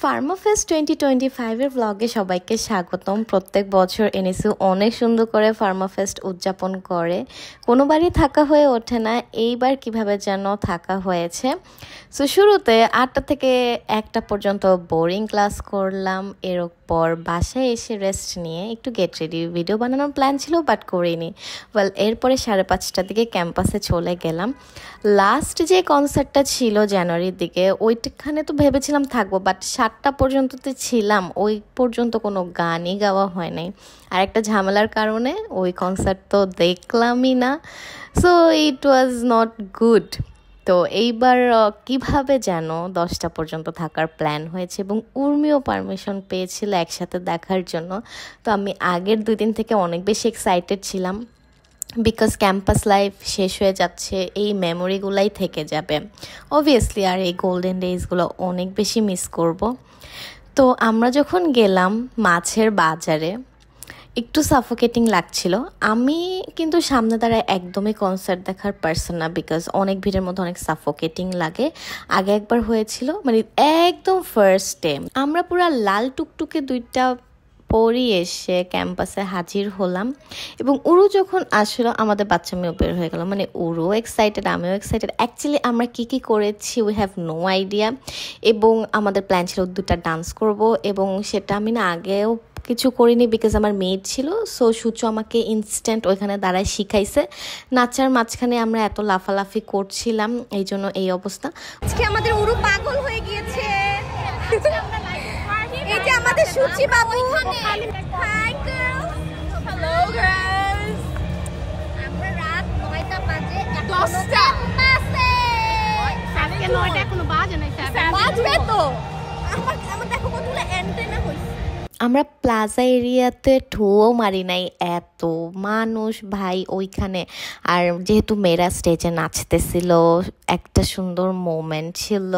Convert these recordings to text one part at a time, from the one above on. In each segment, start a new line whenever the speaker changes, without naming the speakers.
ফার্মাফেস্ট 2025 এর ব্লগে সবাইকে স্বাগতম। প্রত্যেক বছর এনএসইউ অনেক সুন্দর করে ফার্মাফেস্ট উদযাপন করে, কোনোবারই থাকা হয়ে ওঠে না, এইবার কিভাবে যেন থাকা হয়েছে। সো শুরুতে 8টা থেকে 1টা পর্যন্ত বোরিং ক্লাস করলাম, এরপর বাসায় এসে রেস্ট নিয়ে একটু গেট রেডি ভিডিও বানানোর প্ল্যান ছিল, বাট করিনি। এরপরে 5:30টার দিকে ক্যাম্পাসে চলে গেলাম। লাস্ট যে কনসার্টটা ছিল জানুয়ারির দিকে, ওইখানে তো ভেবেছিলাম থাকবো, বাট 7টা পর্যন্ত তো ছিলাম, ওই পর্যন্ত কোনো গানই গাওয়া হয় নাই। আর একটা ঝামেলার কারণে ওই কনসার্ট তো দেখলামই না। So it was not good. তো এইবার কিভাবে যেন 10টা পর্যন্ত থাকার প্ল্যান হয়েছে এবং উর্মিও পারমিশন পেয়েছিল একসাথে দেখার জন্য। তো আমি আগের 2 দিন থেকে অনেক বেশি এক্সাইটেড ছিলাম, বিকজ ক্যাম্পাস লাইফ শেষ হয়ে যাচ্ছে, এই মেমোরিগুলাই থেকে যাবে অবভিয়াসলি, আর এই গোল্ডেন ডেজগুলো অনেক বেশি মিস করব। তো আমরা যখন গেলাম মাছের বাজারে, একটু সাফোকেটিং লাগছিল। আমি কিন্তু সামনে দাঁড়ায় একদমই কনসার্ট দেখার পারসন না, বিকজ অনেক ভিড়ের মধ্যে অনেক সাফোকেটিং লাগে। আগে একবার হয়েছিল, মানে একদম ফার্স্ট ডে আমরা পুরো লাল টুকটুকে 2টা পরই এসে ক্যাম্পাসে হাজির হলাম, এবং উরু যখন আসলো আমাদের বাচ্চা মেয়েও বের হয়ে গেল। মানে উরু এক্সাইটেড, আমিও এক্সাইটেড। অ্যাকচুয়ালি আমরা কী করেছি উই হ্যাভ নো আইডিয়া, এবং আমাদের প্ল্যান ছিল 2টা ডান্স করব, এবং সেটা আমি না আগেও কিছু করিনি, বিকজ আমার মেড ছিল। সো সুচু আমাকে ইনস্ট্যান্ট ওইখানে দাঁড়ায় শিখাইছে। নাচার মাঝখানে আমরা এত লাফালাফি করছিলাম, এই জন্য এই অবস্থা।
আজকে আমাদের উরু পাগল হয়ে গিয়েছে। এই যে আমাদের সুচি বাবু। Hi girls, hello girls. আমরা রাত 9টা বাজে, 10টা বাজে। আজকে 9টা এখনো বাজে নাই, বাজবে তো। আমার দেখো কতগুলো অ্যান্টেনা হইছে।
আমরা প্লাজা এরিয়াতে ঠুও মারি নাই, এত মানুষ ভাই ওইখানে। আর যেহেতু মেয়েরা স্টেজে নাচতেছিল, একটা সুন্দর মোমেন্ট ছিল,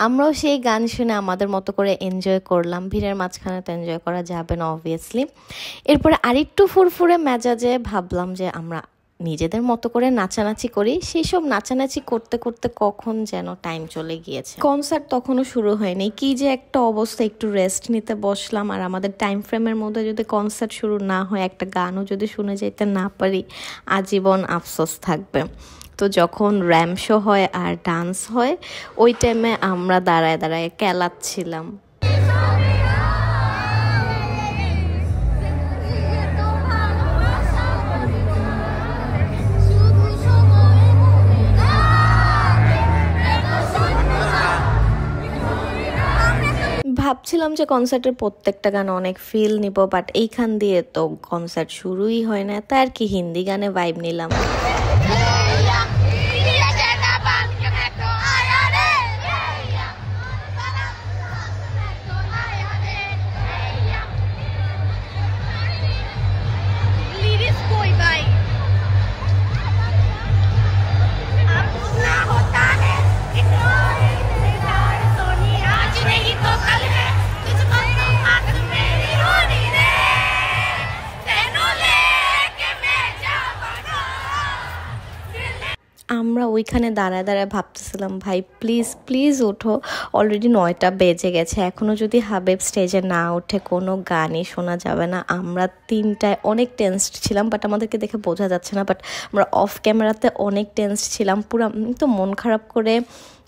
আমরাও সেই গান শুনে আমাদের মতো করে এনজয় করলাম। ভিড়ের মাঝখানে তো এনজয় করা যাবে না অবভিয়াসলি। এরপরে আরেকটু ফুরফুরে মেজাজে ভাবলাম যে আমরা নিজেদের মতো করে নাচানাচি করি। সেই সব নাচানাচি করতে করতে কখন যেন টাইম চলে গিয়েছে। কনসার্ট তখনও শুরু হয়নি, কি যে একটা অবস্থা। একটু রেস্ট নিতে বসলাম, আর আমাদের টাইম ফ্রেমের মধ্যে যদি কনসার্ট শুরু না হয়, একটা গানও যদি শুনে যেতে না পারি, আজীবন আফসোস থাকবে। তো যখন র্যাম্প শো হয় আর ডান্স হয়, ওই টাইমে আমরা দাঁড়ায় দাঁড়ায় কেলাচ্ছিলাম। ভাবছিলাম যে কনসার্টের প্রত্যেকটা গান অনেক ফিল নিব, বাট এইখান দিয়ে তো কনসার্ট শুরুই হয় না, তাই আর কি হিন্দি গানে ভাইব নিলাম। আমরা ওইখানে দাঁড়ায় দাঁড়ায় ভাবতেছিলাম, ভাই প্লিজ প্লিজ ওঠো, অলরেডি 9টা বেজে গেছে, এখনও যদি হাবিব স্টেজে না ওঠে কোনো গানই শোনা যাবে না। আমরা 3টায় অনেক টেন্সড ছিলাম, বাট আমাদেরকে দেখে বোঝা যাচ্ছে না, বাট আমরা অফ ক্যামেরাতে অনেক টেন্সড ছিলাম, পুরো তো মন খারাপ করে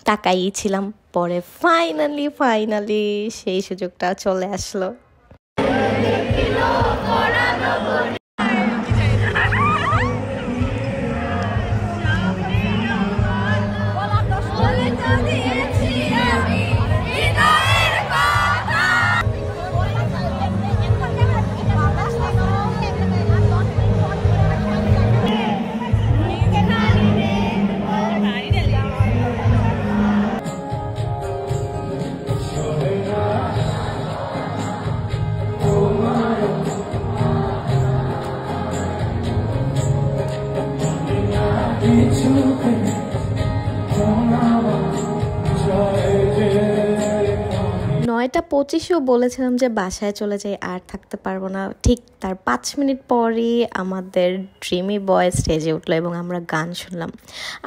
তাকাই ছিলাম। পরে ফাইনালি সেই সুযোগটা চলে আসলো। 9:25-এও বলেছিলাম যে বাসায় চলে যাই, আর থাকতে পারবো না। ঠিক তার 5 মিনিট পরই আমাদের ড্রিমি বয় স্টেজে উঠলো এবং আমরা গান শুনলাম।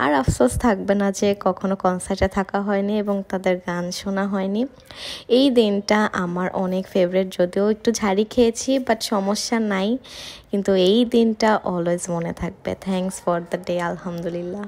আর আফসোস থাকবে না যে কখনো কনসার্টে থাকা হয়নি এবং তাদের গান শোনা হয়নি। এই দিনটা আমার অনেক ফেভারিট, যদিও একটু ঝাড়ি খেয়েছি বাট সমস্যা নাই, কিন্তু এই দিনটা অলওয়েজ মনে থাকবে। থ্যাঙ্কস ফর দ্য ডে, আলহামদুলিল্লাহ।